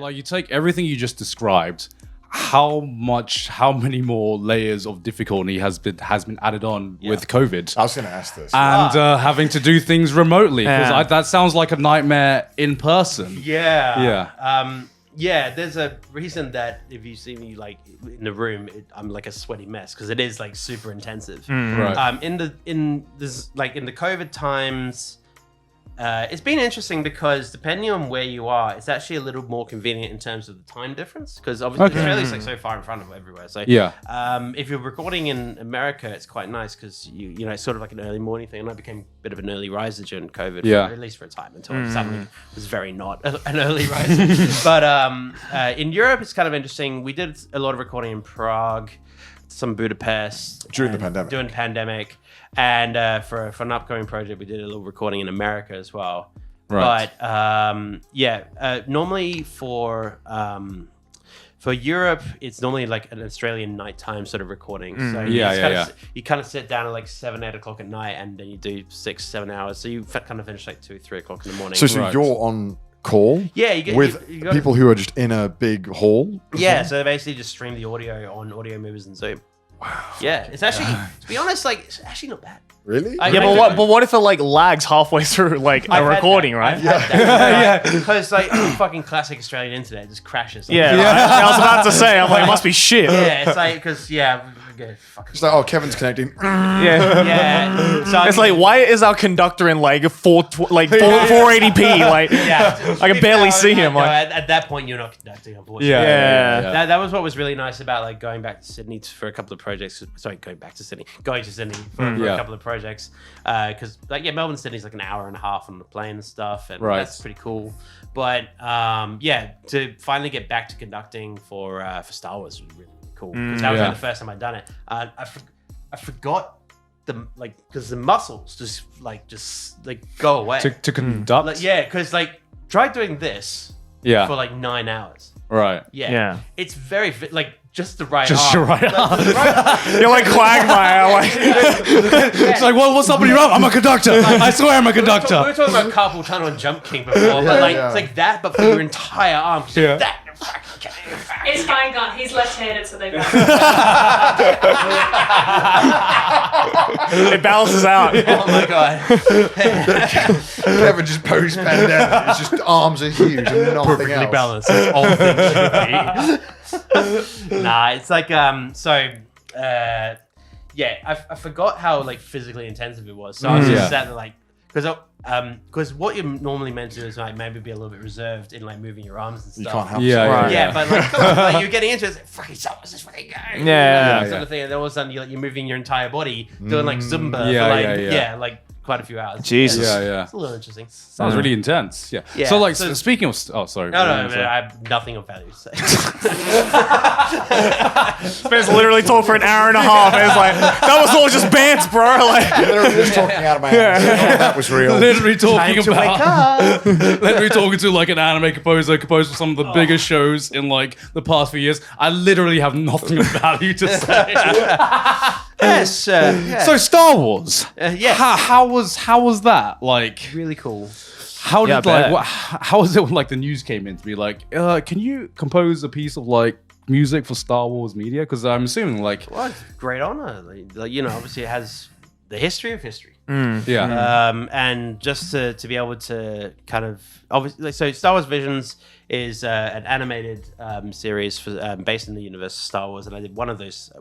like you take everything you just described, how many more layers of difficulty has been added on with COVID? I was going to ask this. And having to do things remotely, because that sounds like a nightmare in person. Yeah, there's a reason that if you see me like in the room, I'm like a sweaty mess because it is like super intensive. Right. In the COVID times, it's been interesting because depending on where you are, it's actually a little more convenient in terms of the time difference because obviously Australia's like so far in front of everywhere. So if you're recording in America, it's quite nice because you know it's sort of like an early morning thing. And I became a bit of an early riser during COVID, at least for a time until I suddenly was very not an early riser. But in Europe, it's kind of interesting. We did a lot of recording in Prague, some Budapest During the pandemic. And for an upcoming project, we did a little recording in America as well. Right. But normally for Europe, it's normally like an Australian nighttime sort of recording. So you kind of sit down at like 7, 8 o'clock at night, and then you do 6, 7 hours. So you kind of finish like 2, 3 o'clock in the morning. So you're on call? Yeah, you get with people who are just in a big hall. Yeah, so they basically just stream the audio on Audio Movers and Zoom. Wow. Yeah, it's actually, to be honest, like it's actually not bad. Really? But what if it like lags halfway through like a recording, right? Because like fucking classic Australian internet just crashes. Yeah, I was about to say, I'm like, it must be shit. Yeah, it's like because it's like, oh, Kevin's connecting. Yeah. So it's like, why is our conductor in like 480p? Like, I can barely see him. At that point, you're not conducting, unfortunately. That was what was really nice about like going back to Sydney for a couple of projects. Sorry, going to Sydney for a couple of projects. Because Melbourne, Sydney's like an hour and a half on the plane and stuff, and that's pretty cool. But to finally get back to conducting for Star Wars was really cool because that was like the first time I'd done it. I forgot because the muscles just go away to conduct. Because try doing this for like 9 hours. Right. Yeah. It's very just the right just arm. your right arm. You're like Quagmire. It's like, what's up with your arm? I'm a conductor. I swear I'm a conductor. We were talking about carpal tunnel and jump king before, but it's like that, but for your entire arm. It's fine, gone. He's left-handed, so they It balances out. Oh my god. Kevin just post-pandemic. It's just arms are huge and nothing Perfectly else. balanced. As all things should be. Nah, it's like I forgot how physically intensive it was. So I was just sat there because what you're normally meant to do is maybe be a little bit reserved in moving your arms and stuff. You can't help But come on, you're getting into it. It's like, fucking so what's this fucking going? Sort of thing. And then all of a sudden you're moving your entire body, doing Zumba for quite a few hours. Jesus. It's a little interesting. Sounds really intense. Yeah. So speaking of, sorry. No, I have nothing of value to say. Spence literally talked for an hour and a half. And it's like, that was all just bands, bro. Literally just talking out of my ass. Oh, that was real. Literally talking Time to wake up. literally talking to an anime composer composed for some of the biggest shows in the past few years. I literally have nothing of value to say. Yes. So Star Wars. How was that? Really cool. How did how was it when the news came in to be can you compose a piece of music for Star Wars media? Because I'm assuming well, it's a great honor. Obviously it has the history of history. And just to be able to kind of obviously, so Star Wars Visions is an animated series for based in the universe of Star Wars, and I did one of those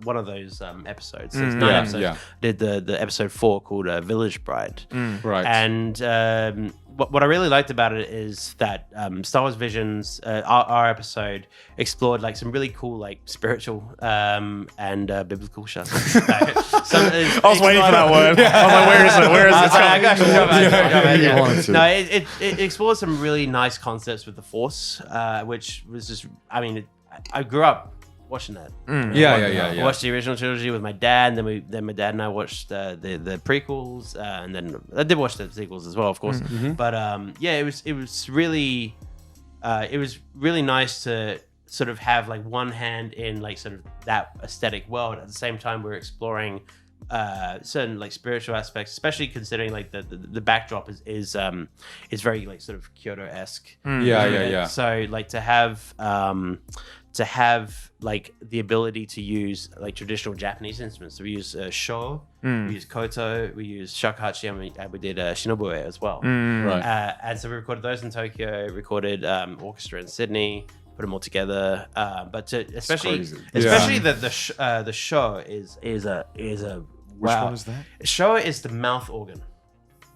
episodes. So it's 9 episodes. I did the episode 4 called Village Bride. Right. And what I really liked about it is that Star Wars Visions, our episode, explored some really cool spiritual and biblical stuff. I was waiting for that word. I was like, where is it? Where is it? No, it explored some really nice concepts with the Force, which was just, I grew up watching that. I watched the original trilogy with my dad, and then my dad and I watched the prequels, and then I did watch the sequels as well, of course. But it was really nice to sort of have one hand in sort of that aesthetic world. At the same time, we're exploring certain like spiritual aspects, especially considering like the backdrop is very like sort of Kyoto-esque. Yeah. So like to have like the ability to use like traditional Japanese instruments. So we use sho, we use koto, we use shakuhachi, and we did shinobue as well. Right. And so we recorded those in Tokyo, recorded orchestra in Sydney, put them all together. But to, especially the sho is a Which one is that? Sho is the mouth organ.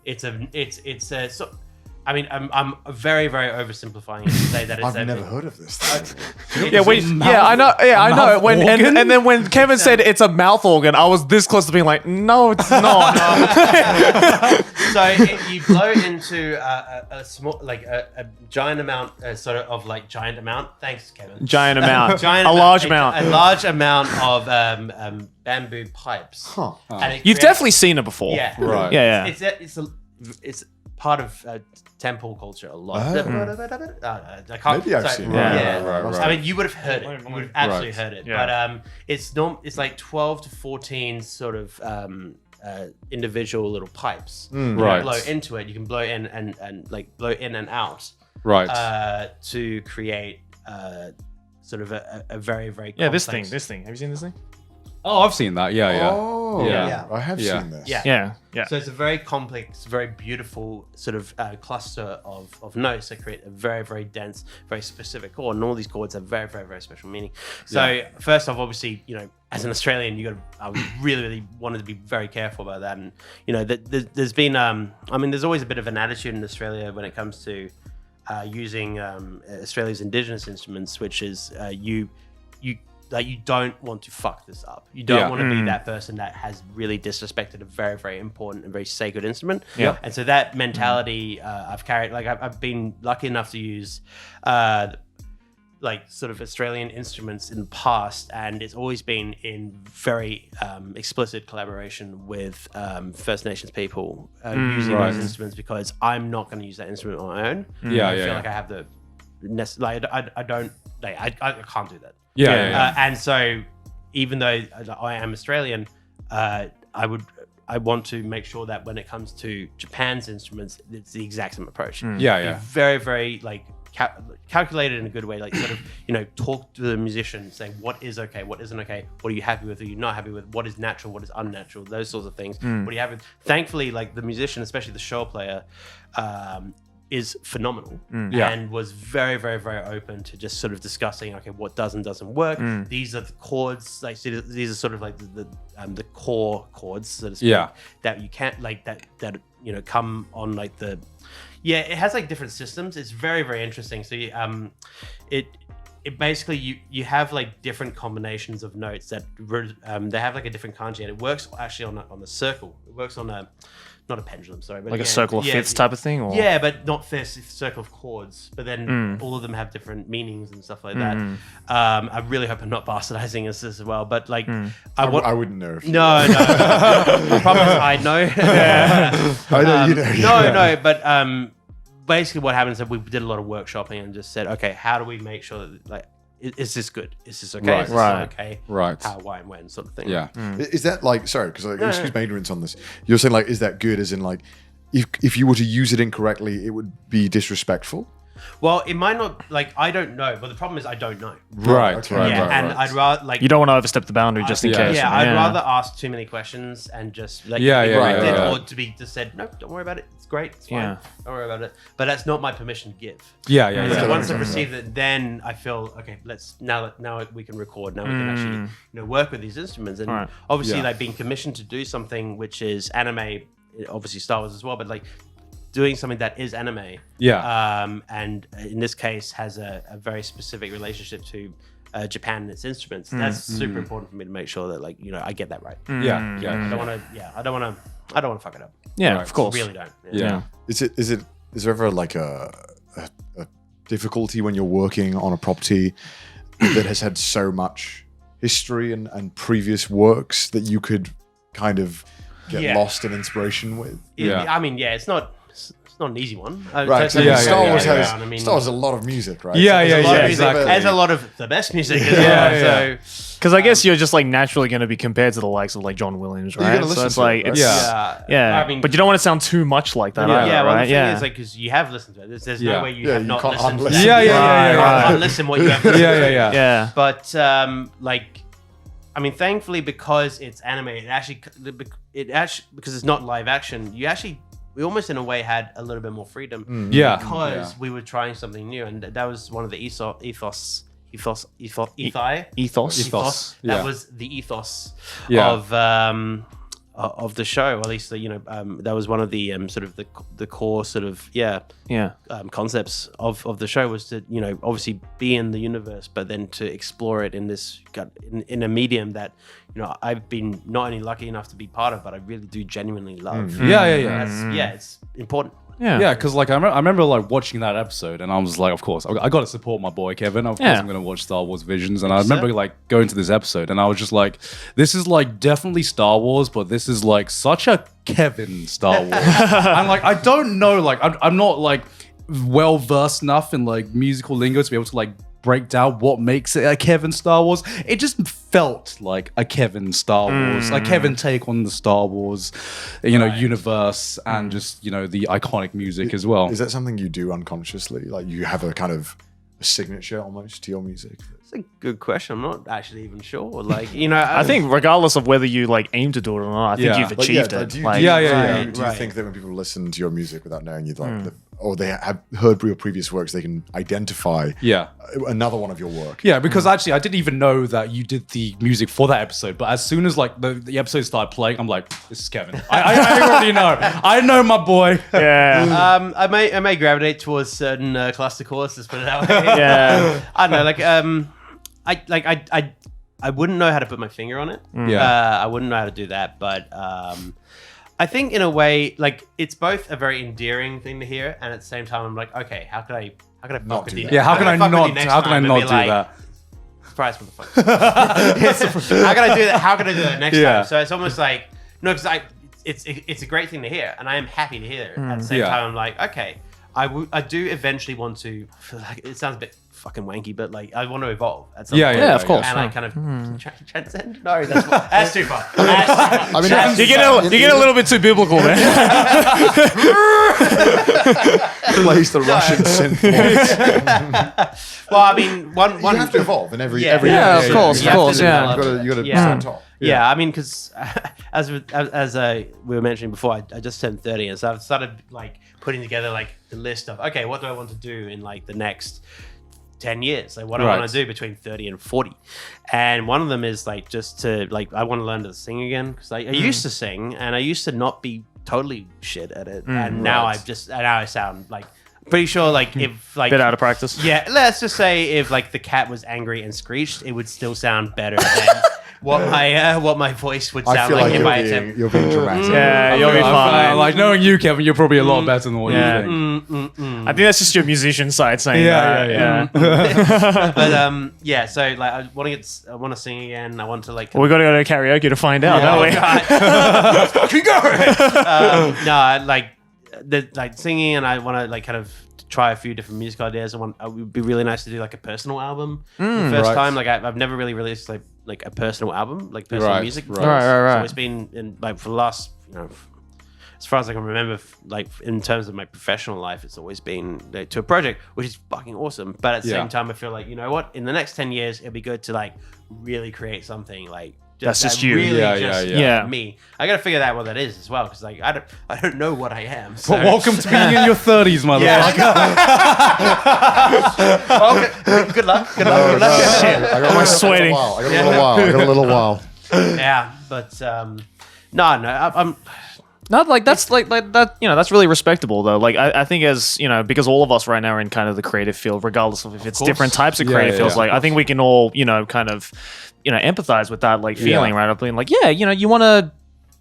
It's a so. I mean, I'm very, very oversimplifying it to say that it's. I've never heard of this. I know. When and then when Kevin said it's a mouth organ, I was this close to being like, no, it's not. So you blow into a small, like a giant amount, sort of like giant amount. Thanks, Kevin. Giant amount, A large amount, a large amount of bamboo pipes. Huh. And You've definitely seen it before. Yeah. Right. Yeah. It's part of temple culture a lot. Oh. I can't. Maybe I've seen it. Yeah. Right. I mean, you would have heard it. You would have absolutely heard it. Yeah. But it's like 12 to 14 sort of individual little pipes. Right. You blow into it. You can blow in and like blow in and out. Right. To create sort of a very, very This complex- thing. Have you seen this thing? Oh, I've seen that. Yeah. Oh, Yeah. I have Yeah. seen this. Yeah. Yeah. So it's a very complex, very beautiful sort of cluster of notes that create a very, very dense, very specific chord. And all these chords have very, very, very special meaning. So first off, obviously, you know, as an Australian, I really, really wanted to be very careful about that. And, you know, there's been, there's always a bit of an attitude in Australia when it comes to using Australia's indigenous instruments, which is you don't want to fuck this up. You don't want to be that person that has really disrespected a very, very important and very sacred instrument. Yeah. And so that mentality I've carried, like I've been lucky enough to use like sort of Australian instruments in the past, and it's always been in very explicit collaboration with First Nations people using those instruments, because I'm not going to use that instrument on my own. I feel like I have the I can't do that. And so, even though I am Australian, I want to make sure that when it comes to Japan's instruments, it's the exact same approach. Be very, very like calculated in a good way. Like sort of, you know, talk to the musician, saying what is okay, what isn't okay, what are you happy with, are you not happy with, what is natural, what is unnatural, those sorts of things. What do you have with? Thankfully, like the musician, especially the show player, is phenomenal and was very, very, very open to just sort of discussing, okay, what does and doesn't work. These are the chords, like these are sort of like the core chords, so to speak, that you can't like that you know come on like the it has like different systems. It's very, very interesting. So it basically you have like different combinations of notes that they have like a different kanji, and it works actually on the circle. It works on not a pendulum, sorry, but Like a circle of fifths type of thing, or but not fifths, it's a circle of chords. But then all of them have different meanings and stuff like that. I really hope I'm not bastardizing this as well, but like I wouldn't know if you no. I promise I know. I know you know. No, but basically what happens is we did a lot of workshopping and just said, okay, how do we make sure that like is this good? Is this okay? Is this not okay? Right. How, why, and when, sort of thing. Yeah. Is that like, sorry, because excuse my ignorance on this. You're saying like, is that good? As in like, if you were to use it incorrectly, it would be disrespectful? Well, it might not, like, I don't know, but the problem is I don't know. Right. I'd rather, like... You don't want to overstep the boundary just in case. Yeah, I'd rather ask too many questions and just, like, or to be just said, no, don't worry about it. It's great. It's fine. Don't worry about it. But that's not my permission to give. So once I receive it, then I feel, okay, now we can record. Now we can actually, work with these instruments. And obviously, like, being commissioned to do something which is anime, obviously Star Wars as well, but, like, doing something that is anime, and in this case has a very specific relationship to Japan and its instruments. That's super important for me to make sure that, like, I get that right. I don't want to fuck it up. Yeah, of course. I really don't. Is there ever like a difficulty when you're working on a property that has had so much history and previous works that you could kind of get lost in inspiration with? I mean, it's not it's not an easy one. Right. So Yeah, Star yeah, Wars yeah, has I mean, Star Wars has a lot of music, right? Yeah, So yeah, there's a lot yeah, of music. exactly. There's a lot of the best music as Yeah, well. yeah. So Because I guess you're just like naturally going to be compared to the likes of like John Williams, You're right? gonna So listen it's to it, like, right? it's, Yeah. yeah. I mean, but you don't want to sound too much like that, Yeah. either, yeah, well, right? the thing Yeah. is, like, because you have listened to it. There's Yeah. no way you Yeah, have you not can't listened to unlisten. that. Yeah, yeah, yeah, You yeah. can't unlisten what you have listened Yeah, to. yeah, yeah. yeah. But like, I mean, thankfully, because it's animated, because it's not live action, we almost in a way had a little bit more freedom Yeah. because we were trying something new, and that was one of the ethos. Ethos. That Yeah. was the ethos Yeah. of the show. Or at least that was one of the sort of the core sort of Yeah. concepts of the show was to obviously be in the universe, but then to explore it in this in a medium that I've been not only lucky enough to be part of, but I really do genuinely love. Yeah, yeah, yeah. That's, it's important. Yeah. Yeah, because like I remember like watching that episode, and I was like, of course, I got to support my boy Kevin. Of course, Yeah. I'm gonna watch Star Wars Visions, and I remember like going to this episode, and I was just like, this is like definitely Star Wars, but this is like such a Kevin Star Wars. And like I don't know, like I'm not like well versed enough in like musical lingo to be able to like break down what makes it a Kevin Star Wars. It just felt like a Kevin Star Wars, a Kevin take on the Star Wars, universe, and just the iconic music as well. Is that something you do unconsciously? Like you have a kind of a signature almost to your music? It's a good question. I'm not actually even sure. Like I think regardless of whether you like aim to do it or not, I think Yeah. you've achieved it. Do you, Like, do you Right. think that when people listen to your music without knowing you, like, or they have heard your previous works, they can identify Yeah. another one of your work? Yeah, because actually I didn't even know that you did the music for that episode. But as soon as like the episode started playing, I'm like, this is Kevin. I already know. I know my boy. Yeah. I may gravitate towards certain cluster chords. Let's put it that way. Yeah. I don't know. I wouldn't know how to put my finger on it. Yeah. I wouldn't know how to do that. But I think in a way, like it's both a very endearing thing to hear, and at the same time, I'm like, okay, how could I fuck Not with do you? that. Yeah, how can I fuck with you not? next How can I time and not be do like, that? Surprise, motherfucker. How can I do that? How can I do that next Yeah. time? So it's almost like because it's a great thing to hear, and I am happy to hear it. At the same Yeah. time, I'm like, okay, I do eventually want to. Like, it sounds a bit fucking wanky, but like I want to evolve at some Yeah, point. yeah, of course. And I kind of transcend. No, that's too far. That's too far. I mean, You get a little bit too biblical there. plays the Russian synth. Well, I mean, one You have to evolve in every Yeah. every Yeah, year. of course, You have to yeah. develop You got to Yeah. be on top. Yeah, I mean, because as we were mentioning before, I just turned 30, and so I've started like putting together like the list of okay, what do I want to do in like the next 10 years? Like, what do I want Right. to do between 30 and 40? And one of them is like just to like I want to learn to sing again because I used to sing and I used to not be totally shit at it, and now I sound like pretty sure like if like Bit out of practice. yeah, let's just say if like the cat was angry and screeched, it would still sound better than what my voice would I sound feel like like in my attempt. you're being dramatic. Yeah, you'll be fine. Like knowing you, Kevin, you're probably a lot better than what Yeah. you think. I think that's just your musician side saying Yeah, that. yeah. But yeah, so like I want to sing again. I want to like Well, we got to go to karaoke to find out, don't we? like singing, and I want to like kind of try a few different music ideas. It would be really nice to do like a personal album the first right. time. Like I've never really released like a personal album, like personal Right, music. right. Right. So it's been in like for the last as far as I can remember, like in terms of my professional life, it's always been like, to a project, which is fucking awesome. But at the same time, I feel like, you know what? In the next 10 years, it'd be good to like really create something like That's just you. Really Yeah, just yeah. Yeah. me. I gotta figure out what that is as well, because like I don't know what I am. So. But welcome to being in your 30s, motherfucker. Okay, good luck. Good luck. Good luck. I got I'm sweating. I got a little while. Yeah, but no, I'm. Not like that's like that. That's really respectable though. Like I think as because all of us right now are in kind of the creative field, regardless of if it's course. different types of Yeah, creative yeah, fields. yeah. Like I think we can all kind of empathize with that like feeling, right? Of being like, you want to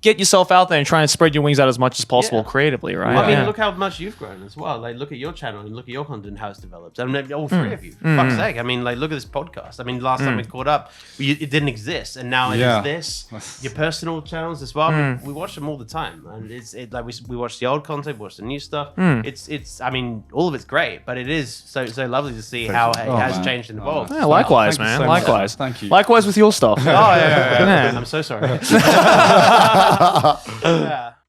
get yourself out there and try and spread your wings out as much as possible Yeah. creatively, right? I mean, Yeah. look how much you've grown as well. Like, look at your channel and look at your content, how it's developed. I mean, all three of you. For fuck's sake. I mean, like, look at this podcast. I mean, last time we caught up, it didn't exist, and now it Yeah. is this. Your personal channels as well. We watch them all the time, and like we watch the old content, watch the new stuff. It's. I mean, all of it's great, but it is so lovely to see how it has man. changed and evolved. Yeah, likewise, Thank you man. so much. Likewise. Thank you. Likewise with your stuff. Oh yeah. Yeah. I'm so sorry. Yeah.